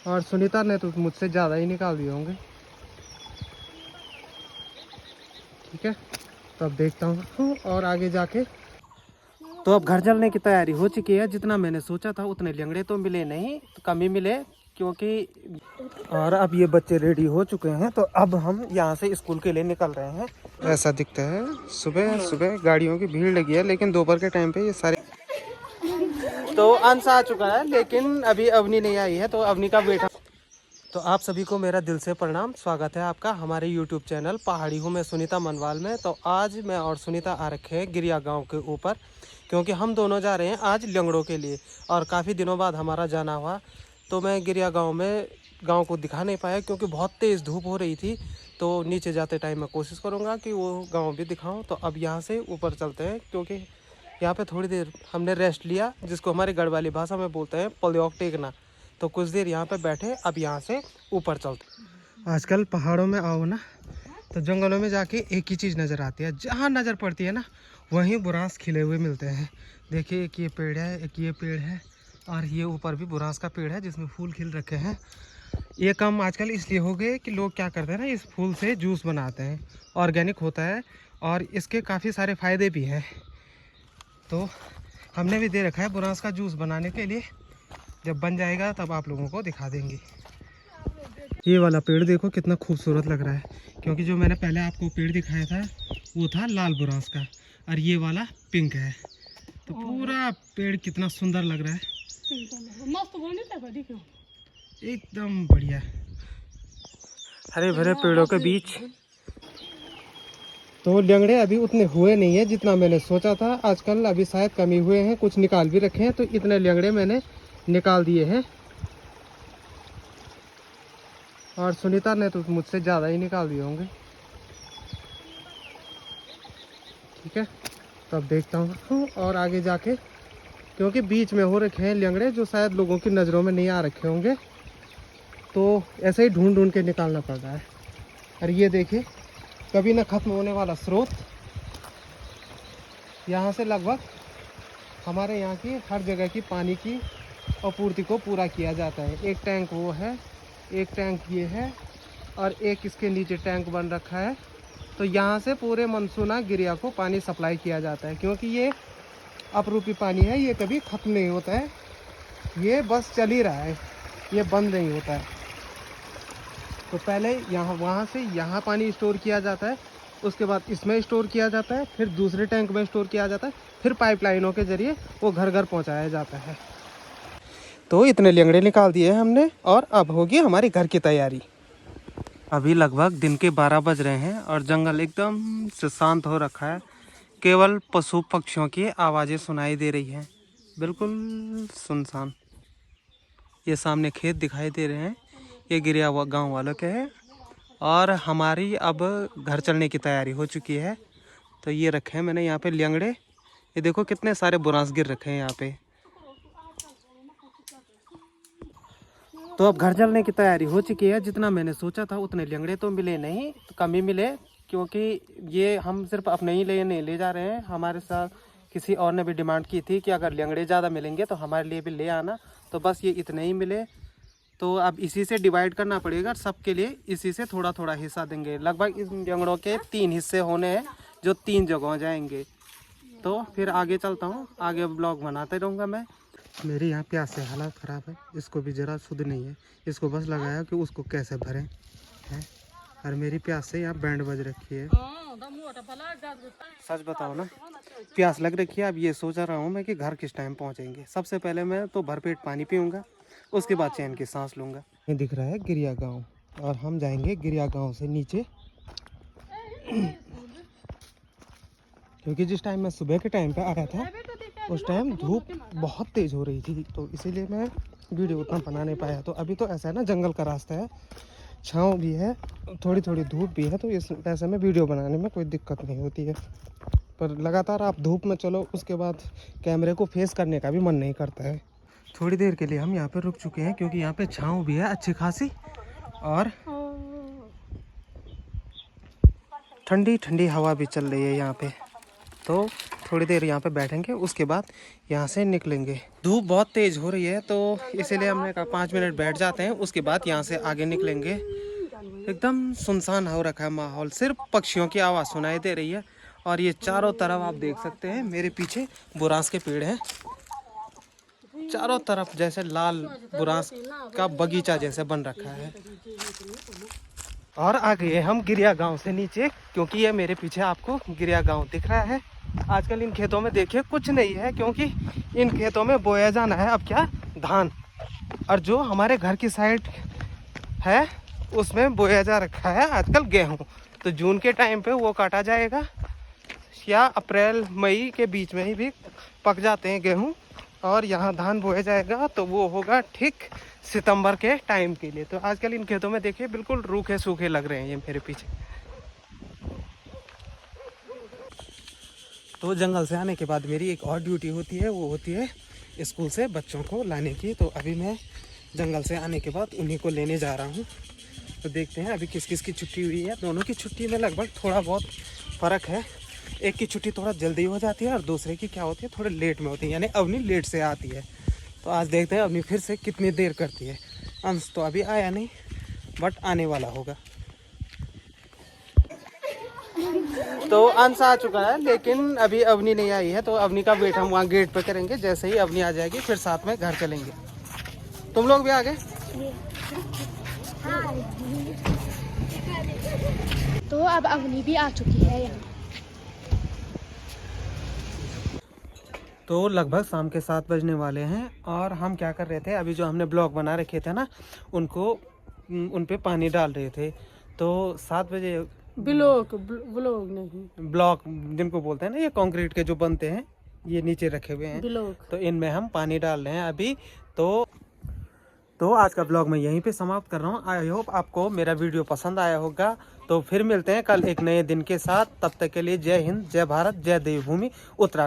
और सुनीता ने तो मुझसे ज़्यादा ही निकाल दिए होंगे। ठीक है, तो अब देखता हूँ और आगे जाके। तो अब घर चलने की तैयारी हो चुकी है। जितना मैंने सोचा था उतने लंगड़े तो मिले नहीं, तो कम ही मिले क्योंकि। और अब ये बच्चे रेडी हो चुके हैं, तो अब हम यहाँ से स्कूल के लिए निकल रहे हैं। ऐसा दिखता है, सुबह सुबह गाड़ियों की भीड़ लगी है, लेकिन दोपहर के टाइम पे ये सारे। तो अंश आ चुका है, लेकिन अभी अवनी नहीं आई है, तो अवनी का वेट। तो आप सभी को मेरा दिल से प्रणाम, स्वागत है आपका हमारे YouTube चैनल पहाड़ी हूँ मैं सुनीता मनवाल में। तो आज मैं और सुनीता आ रखे हैं गिरिया गांव के ऊपर, क्योंकि हम दोनों जा रहे हैं आज लंगड़ों के लिए। और काफ़ी दिनों बाद हमारा जाना हुआ, तो मैं गिरिया गांव को दिखा नहीं पाया क्योंकि बहुत तेज़ धूप हो रही थी। तो नीचे जाते टाइम मैं कोशिश करूँगा कि वो गाँव भी दिखाऊँ। तो अब यहाँ से ऊपर चलते हैं, क्योंकि यहाँ पे थोड़ी देर हमने रेस्ट लिया, जिसको हमारी गढ़वाली भाषा में बोलते हैं पलयोग टेकना। तो कुछ देर यहाँ पे बैठे, अब यहाँ से ऊपर चलते। आजकल पहाड़ों में आओ ना, तो जंगलों में जाके एक ही चीज़ नज़र आती है, जहाँ नज़र पड़ती है ना वहीं बुरांस खिले हुए मिलते हैं। देखिए, एक ये पेड़ है, एक ये पेड़ है, और ये ऊपर भी बुरांस का पेड़ है जिसमें फूल खिल रखे हैं। ये काम आजकल इसलिए हो गए कि लोग क्या करते हैं ना, इस फूल से जूस बनाते हैं, ऑर्गेनिक होता है और इसके काफ़ी सारे फ़ायदे भी हैं। तो हमने भी दे रखा है बुरांस का जूस बनाने के लिए। जब बन जाएगा तब आप लोगों को दिखा देंगे। ये वाला पेड़ देखो कितना खूबसूरत लग रहा है, क्योंकि जो मैंने पहले आपको पेड़ दिखाया था वो था लाल बुरांस का, और ये वाला पिंक है। तो पूरा पेड़ कितना सुंदर लग रहा है, एकदम बढ़िया हरे भरे पेड़ों के बीच। तो लंगड़े अभी उतने हुए नहीं है जितना मैंने सोचा था। आजकल अभी शायद कमी हुए हैं, कुछ निकाल भी रखे हैं, तो इतने लंगड़े मैंने निकाल दिए हैं। और सुनीता ने तो मुझसे ज़्यादा ही निकाल दिए होंगे। ठीक है, तो अब देखता हूँ और आगे जाके, क्योंकि बीच में हो रखे हैं लंगड़े जो शायद लोगों की नज़रों में नहीं आ रखे होंगे, तो ऐसे ही ढूंढ ढूंढ के निकालना पड़ रहा है। और ये देखिए, कभी ना ख़त्म होने वाला स्रोत। यहाँ से लगभग हमारे यहाँ की हर जगह की पानी की आपूर्ति को पूरा किया जाता है। एक टैंक वो है, एक टैंक ये है, और एक इसके नीचे टैंक बन रखा है। तो यहाँ से पूरे मनसूना गिरिया को पानी सप्लाई किया जाता है, क्योंकि ये अपरूपी पानी है, ये कभी ख़त्म नहीं होता है, ये बस चल ही रहा है, ये बंद नहीं होता है। तो पहले यहाँ वहाँ से यहाँ पानी स्टोर किया जाता है, उसके बाद इसमें स्टोर किया जाता है, फिर दूसरे टैंक में स्टोर किया जाता है, फिर पाइपलाइनों के ज़रिए वो घर घर पहुँचाया जाता है। तो इतने लंगड़े निकाल दिए हमने, और अब होगी हमारी घर की तैयारी। अभी लगभग दिन के 12 बज रहे हैं और जंगल एकदम से शांत हो रखा है। केवल पशु पक्षियों की आवाज़ें सुनाई दे रही हैं, बिल्कुल सुनसान। ये सामने खेत दिखाई दे रहे हैं, ये गिरिया गांव वालों के हैं। और हमारी अब घर चलने की तैयारी हो चुकी है। तो ये रखे हैं मैंने यहाँ पे लंगड़े, ये देखो कितने सारे बुरांस गिर रखे हैं यहाँ पे। तो अब घर चलने की तैयारी हो चुकी है। जितना मैंने सोचा था उतने लंगड़े तो मिले नहीं, तो कम ही मिले, क्योंकि ये हम सिर्फ अपने ही लिए नहीं ले जा रहे हैं, हमारे साथ किसी और ने भी डिमांड की थी कि अगर लंगड़े ज़्यादा मिलेंगे तो हमारे लिए भी ले आना। तो बस ये इतने ही मिले, तो अब इसी से डिवाइड करना पड़ेगा सबके लिए, इसी से थोड़ा थोड़ा हिस्सा देंगे। लगभग इस लंगड़ों के 3 हिस्से होने हैं, जो 3 जगहों जाएंगे। तो फिर आगे चलता हूँ, आगे ब्लॉग बनाते रहूँगा मैं। मेरी यहाँ प्यास से हालत ख़राब है, इसको भी ज़रा शुद्ध नहीं है, इसको बस लगाया कि उसको कैसे भरें है। और मेरी प्यास से यहाँ बैंड बज रखी है। सच बताओ ना, प्यास लग रखी है। अब ये सोच रहा हूँ मैं कि घर किस टाइम पहुँचेंगे। सबसे पहले मैं तो भरपेट पानी पीऊँगा, उसके बाद चैन की सांस लूँगा। ये दिख रहा है गिरिया गाँव, और हम जाएंगे गिरिया गाँव से नीचे, क्योंकि जिस टाइम मैं सुबह के टाइम पे आया था उस टाइम धूप बहुत तेज़ हो रही थी, तो इसीलिए मैं वीडियो उतना बना नहीं पाया। तो अभी तो ऐसा है ना, जंगल का रास्ता है, छाँव भी है, थोड़ी थोड़ी धूप भी है, तो इस ऐसे में वीडियो बनाने में कोई दिक्कत नहीं होती है। पर लगातार आप धूप में चलो, उसके बाद कैमरे को फेस करने का भी मन नहीं करता है। थोड़ी देर के लिए हम यहाँ पे रुक चुके हैं, क्योंकि यहाँ पे छाँव भी है अच्छी खासी, और ठंडी ठंडी हवा भी चल रही है यहाँ पे। तो थोड़ी देर यहाँ पे बैठेंगे, उसके बाद यहाँ से निकलेंगे। धूप बहुत तेज़ हो रही है तो इसीलिए हमने कहा 5 मिनट बैठ जाते हैं, उसके बाद यहाँ से आगे निकलेंगे। एकदम सुनसान हो रखा है माहौल, सिर्फ पक्षियों की आवाज़ सुनाई दे रही है। और ये चारों तरफ आप देख सकते हैं, मेरे पीछे बुरांस के पेड़ हैं चारों तरफ, जैसे लाल बुरांस का बगीचा जैसे बन रखा है। और आ गए हम गिरिया गांव से नीचे, क्योंकि ये मेरे पीछे आपको गिरिया गांव दिख रहा है। आजकल इन खेतों में देखिए कुछ नहीं है, क्योंकि इन खेतों में बोया जाना है अब क्या, धान। और जो हमारे घर की साइड है उसमें बोया जा रखा है आजकल गेहूं। तो जून के टाइम पे वो काटा जाएगा, या अप्रैल मई के बीच में ही भी पक जाते हैं गेहूं। और यहाँ धान बोया जाएगा तो वो होगा ठीक सितंबर के टाइम के लिए। तो आजकल इन खेतों में देखिए बिल्कुल रूखे सूखे लग रहे हैं ये मेरे पीछे। तो जंगल से आने के बाद मेरी एक और ड्यूटी होती है, वो होती है स्कूल से बच्चों को लाने की। तो अभी मैं जंगल से आने के बाद उन्हीं को लेने जा रहा हूँ। तो देखते हैं अभी किस किस की छुट्टी हुई है। दोनों की छुट्टी में लगभग थोड़ा बहुत फ़र्क है। एक की छुट्टी थोड़ा जल्दी हो जाती है और दूसरे की क्या होती है, थोड़े लेट में होती है, यानी अवनी लेट से आती है। तो आज देखते हैं अवनी फिर से कितनी देर करती है। अंश तो अभी आया नहीं, बट आने वाला होगा। तो अंश आ चुका है, लेकिन अभी अवनी नहीं आई है। तो अवनी का वेट हम वहाँ गेट पे करेंगे। जैसे ही अवनी आ जाएगी फिर साथ में घर चलेंगे। तुम लोग भी आ गए? तो अब अवनी भी आ चुकी है यहाँ। तो लगभग शाम के 7 बजने वाले हैं और हम क्या कर रहे थे, अभी जो हमने ब्लॉक बना रखे थे ना, उनको उन पे पानी डाल रहे थे। तो 7 बजे ब्लॉक नहीं, ब्लॉक जिनको बोलते हैं ना, ये कंक्रीट के जो बनते हैं, ये नीचे रखे हुए हैं ब्लॉक। तो इनमें हम पानी डाल रहे हैं अभी। तो आज का ब्लॉग मैं यहीं पे समाप्त कर रहा हूँ। आई होप आपको मेरा वीडियो पसंद आया होगा। तो फिर मिलते हैं कल एक नए दिन के साथ। तब तक के लिए जय हिंद, जय भारत, जय देवभूमि उत्तराखंड।